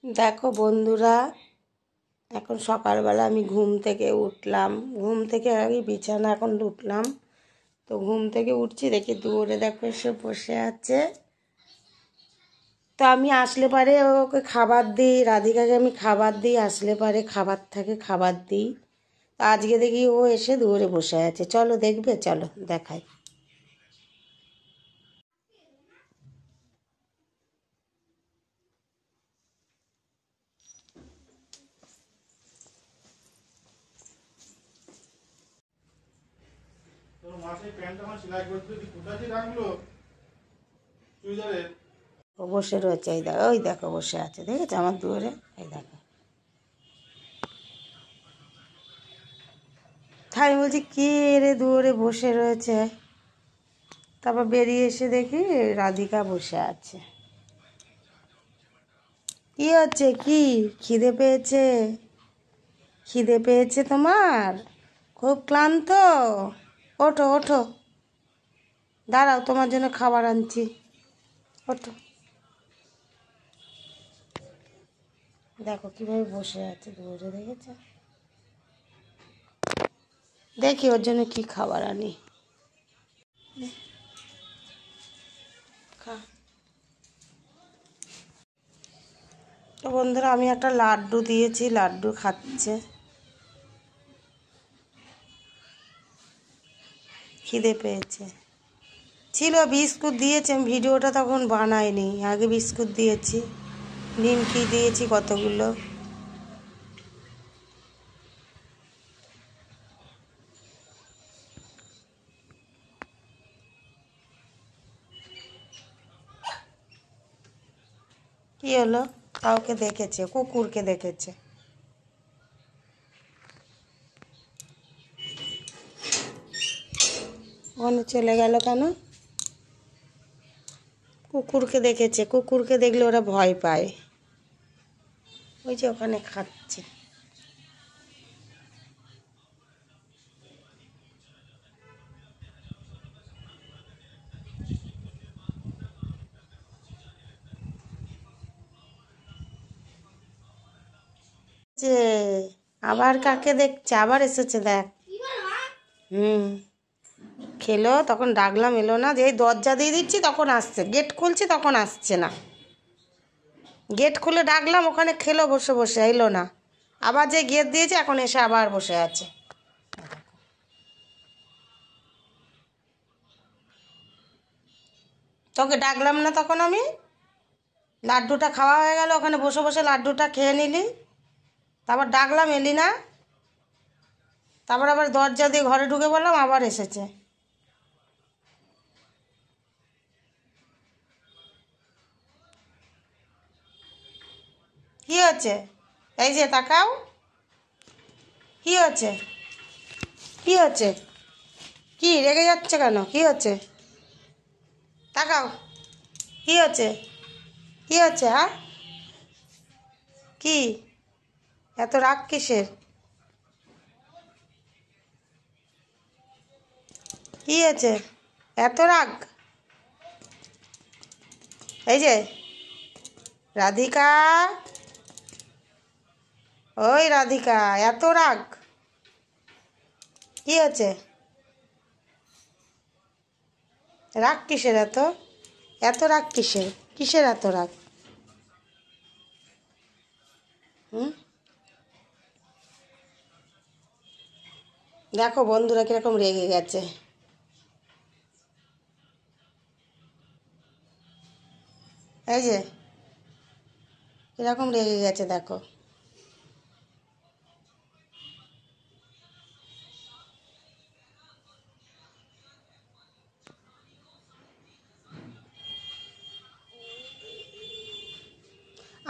দেখো বন্ধুরা, এখন সকালবেলা আমি ঘুম থেকে উঠলাম। ঘুম থেকে আগে বিছানা এখন উঠলাম। তো ঘুম থেকে উঠছি, দেখি দূরে দেখো এসে বসে আছে। তো আমি আসলে পারে ওকে খাবার দিই, রাধিকাকে আমি খাবার দিই, আসলে পারে খাবার থাকে খাবার দিই। তো আজকে দেখি ও এসে দূরে বসে আছে। চলো দেখবে, চলো দেখাই। ও বসে রয়েছে, এই দেখো, ওই দেখো বসে আছে, দেখেছো আমার দুয়ারে, এই দেখো। তাই বলছি কি রে, দুয়ারে বসে রয়েছে। তারপর বেরিয়ে এসে দেখি রাধিকা বসে আছে। কি হচ্ছে, কি খিদে পেয়েছে? খিদে পেয়েছে তোমার? খুব ক্লান্ত? ওঠো ওঠো, দাঁড়াও, তোমার জন্য খাবার আনছি, ওঠো। দেখো কিভাবে বসে আছে দূরে, দেখেছো? দেখি ওর জন্য কি খাবার আনি। খা। তো বন্ধুরা, আমি একটা লাড্ডু দিয়েছি, লাড্ডু খাচ্ছে। খিদে পেয়েছে। ছিল বিস্কুট দিয়েছি, আমি ভিডিওটা তখন বানাইনি, আগে বিস্কুট দিয়েছি, নিমকি দিয়েছি কতগুলো। কি হলো? কাউকে দেখেছে, কুকুরকে দেখেছে। ওখানে চলে গেল কেন? কুকুরকে দেখেছে, কুকুরকে দেখলে ওরা ভয় পায়। ওই যে ওখানে খাচ্ছে। যে আবার কাকে দেখছে, আবার এসেছে দেখ। হুম, খেলো, তখন ডাকলাম এলো না, যে দরজা দিয়ে দিচ্ছি তখন আসছে, গেট খুলছি তখন আসছে না। গেট খুলে ডাকলাম, ওখানে খেলো বসে বসে, এলো না। আবার যে গেট দিয়েছে এখন এসে আবার বসে আছে। তোকে ডাকলাম না তখন আমি? লাড্ডুটা খাওয়া হয়ে গেল, ওখানে বসে বসে লাড্ডুটা খেয়ে নিলি, তারপর ডাকলাম এলি না, তারপর আবার দরজা দিয়ে ঘরে ঢুকে বললাম, আবার এসেছে। কি হচ্ছে? এই যে তাকাও, কি হচ্ছে? কি হচ্ছে? কি রেগে যাচ্ছে কেন? কি হচ্ছে? তাকাও, কি হচ্ছে? কি হচ্ছে? হ্যাঁ, কি এত রাগ কিসের? কি হয়েছে এত রাগ? এই যে রাধিকা, ওই রাধিকা, এত রাগ কি হচ্ছে? রাগ কিসের এত? এত রাগ কিসের? কিসের এত রাগ? হুম, দেখো বন্ধুরা কিরকম রেগে গেছে। এই যে কিরকম রেগে গেছে দেখো।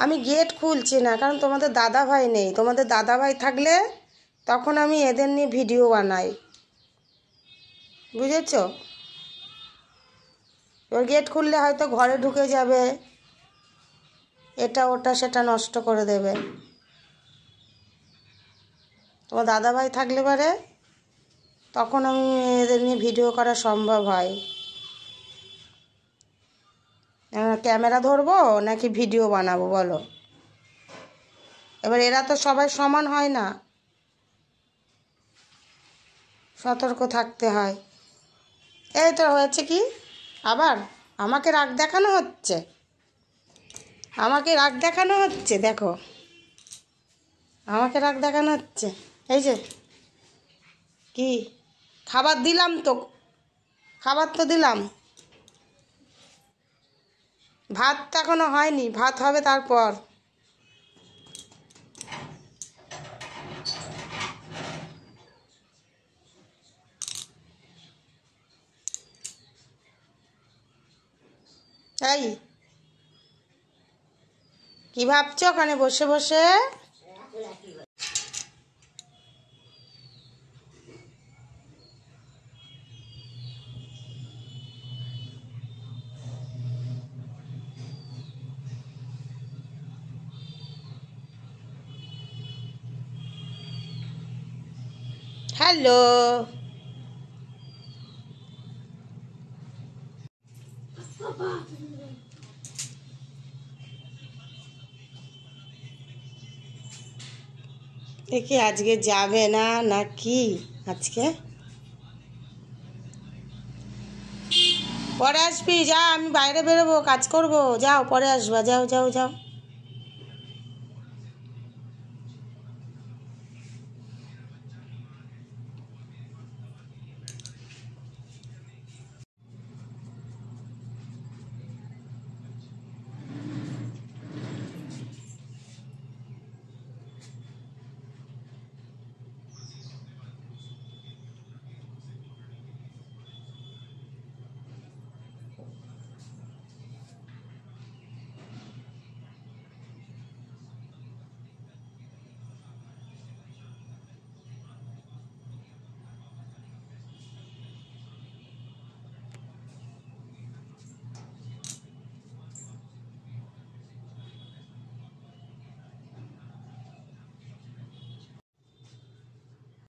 আমি গেট খুলছি না, কারণ তোমাদের দাদা ভাই নেই। তোমাদের দাদা ভাই থাকলে তখন আমি এদের নিয়ে ভিডিও বানাই, বুঝেছো? এবার গেট খুললে হয়তো ঘরে ঢুকে যাবে, এটা ওটা সেটা নষ্ট করে দেবে। তোমার দাদা ভাই থাকলে পারে তখন আমি এদের নিয়ে ভিডিও করা সম্ভব হয়। ক্যামেরা ধরবো নাকি ভিডিও বানাবো বলো? এবার এরা তো সবাই সমান হয় না, সতর্ক থাকতে হয়। এই তো হয়েছে কি, আবার আমাকে রাগ দেখানো হচ্ছে, আমাকে রাগ দেখানো হচ্ছে, দেখো আমাকে রাগ দেখানো হচ্ছে। এই যে কি, খাবার দিলাম তো, খাবার তো দিলাম, ভাত তো এখনো হয়নি, ভাত হবে তারপর। এই কি ভাবছো ওখানে বসে বসে? হ্যালো, দেখি আজকে যাবে না নাকি? আজকে পরে আসবি, যা, আমি বাইরে বেরোবো, কাজ করবো, যাও পরে আসবা, যাও যাও যাও।